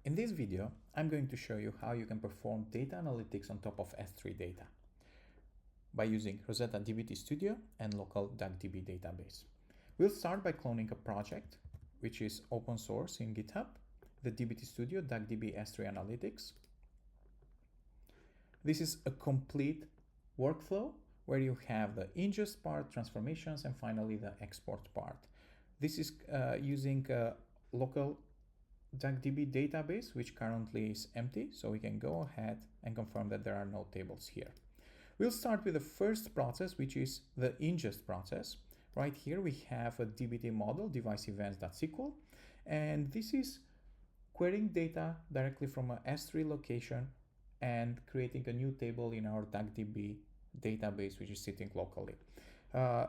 In this video, I'm going to show you how you can perform data analytics on top of S3 data by using Rosetta DBT Studio and local DuckDB database. We'll start by cloning a project, which is open source in GitHub, the DBT Studio DuckDB S3 Analytics. This is a complete workflow where you have the ingest part, transformations, and finally the export part. This is using a local DuckDB database, which currently is empty, so we can go ahead and confirm that there are no tables here. We'll start with the first process, which is the ingest process. Right here we have a DBT model, device events.sql, and this is querying data directly from a S3 location and creating a new table in our DuckDB database, which is sitting locally. The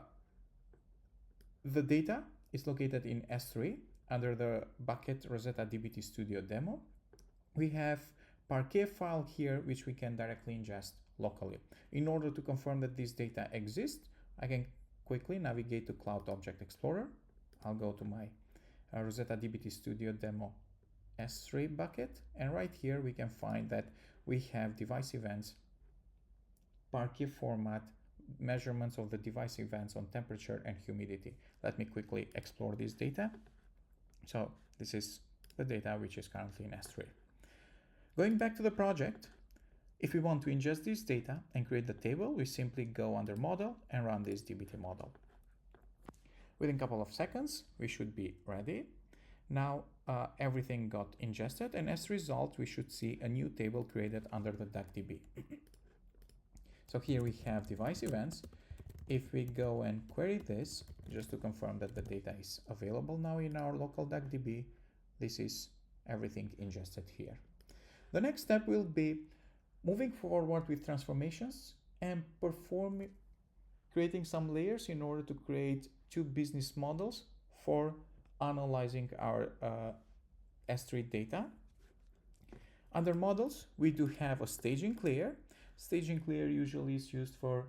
data is located in S3 under the bucket Rosetta DBT Studio demo. We have Parquet file here, which we can directly ingest locally. In order to confirm that this data exists, I can quickly navigate to Cloud Object Explorer. I'll go to my Rosetta DBT Studio demo S3 bucket, and right here we can find that we have device events, Parquet format, measurements of the device events on temperature and humidity. Let me quickly explore this data. So this is the data which is currently in S3. Going back to the project, if we want to ingest this data and create the table, we simply go under model and run this DBT model. Within a couple of seconds, we should be ready. Now everything got ingested, and as a result, we should see a new table created under the DuckDB. So here we have device events. If we go and query this, just to confirm that the data is available now in our local DuckDB, this is everything ingested here. The next step will be moving forward with transformations and creating some layers in order to create two business models for analyzing our S3 data. Under models, we do have a staging layer. Staging layer usually is used for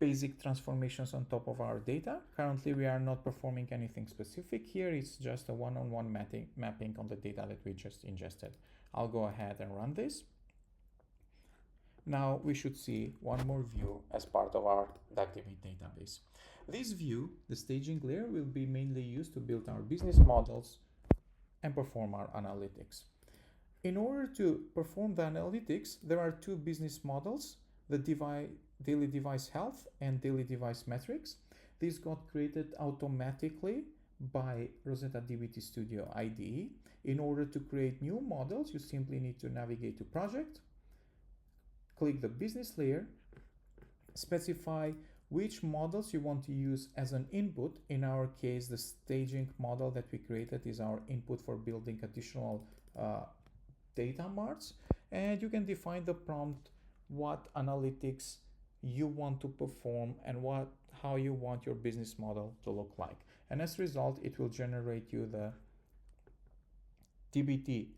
basic transformations on top of our data. Currently, we are not performing anything specific here. It's just a one-on-one mapping on the data that we just ingested. I'll go ahead and run this. Now we should see one more view as part of our DuckDB database. This view, the staging layer, will be mainly used to build our business models and perform our analytics. In order to perform the analytics, there are two business models, the daily device health and daily device metrics. These got created automatically by Rosetta DBT Studio IDE. In order to create new models, you simply need to navigate to project, click the business layer, specify which models you want to use as an input. In our case, the staging model that we created is our input for building additional data marts, and you can define the prompt, what analytics you want to perform and how you want your business model to look like. And as a result, it will generate you the DBT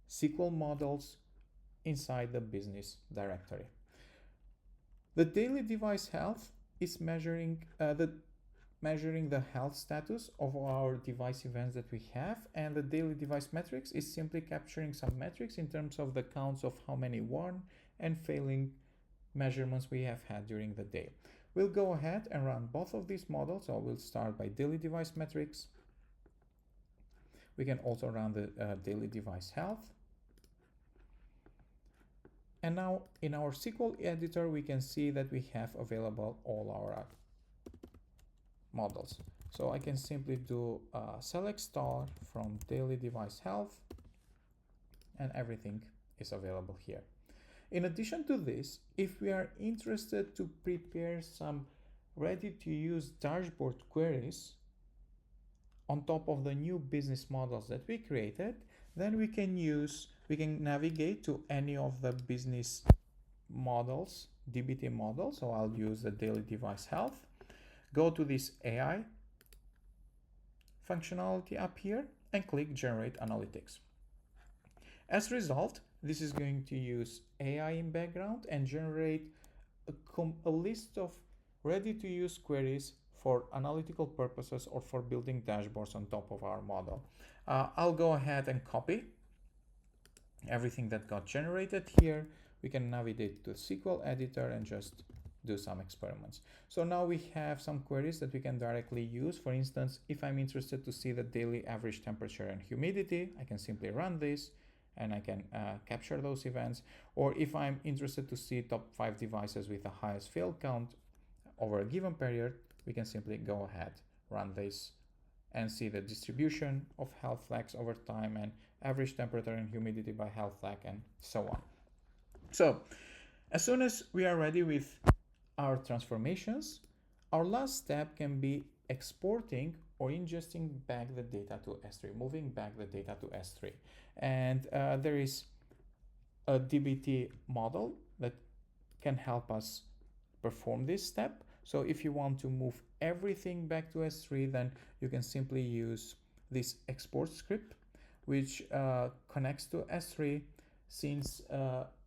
SQL models inside the business directory. The daily device health is measuring the health status of our device events that we have, and the daily device metrics is simply capturing some metrics in terms of the counts of how many worn and failing measurements we have had during the day. We'll go ahead and run both of these models. So we'll start by daily device metrics. We can also run the daily device health. And now in our SQL editor, we can see that we have available all our models. So I can simply do select star from daily device health, and everything is available here. In addition to this, if we are interested to prepare some ready-to-use dashboard queries on top of the new business models that we created, then we can navigate to any of the business models, DBT models. So I'll use the daily device health, go to this AI functionality up here and click generate analytics. As a result, this is going to use AI in background and generate a list of ready-to-use queries for analytical purposes or for building dashboards on top of our model. I'll go ahead and copy everything that got generated here. We can navigate to the SQL editor and just do some experiments. So now we have some queries that we can directly use. For instance, if I'm interested to see the daily average temperature and humidity, I can simply run this and I can capture those events. Or if I'm interested to see top 5 devices with the highest fail count over a given period, we can simply go ahead, run this, and see the distribution of health flags over time and average temperature and humidity by health flag and so on. So as soon as we are ready with our transformations, our last step can be exporting or ingesting back the data to S3, moving back the data to S3. And there is a DBT model that can help us perform this step. So if you want to move everything back to S3, then you can simply use this export script, which connects to S3. Since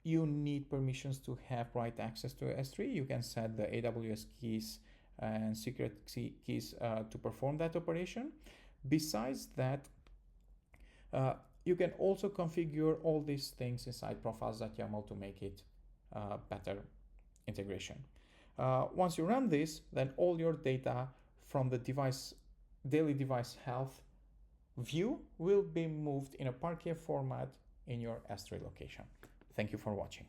you need permissions to have write access to S3, you can set the AWS keys and secret keys to perform that operation. Besides that, you can also configure all these things inside profiles.yml to make it better integration. Once you run this, then all your data from the daily device health view will be moved in a Parquet format in your S3 location. Thank you for watching.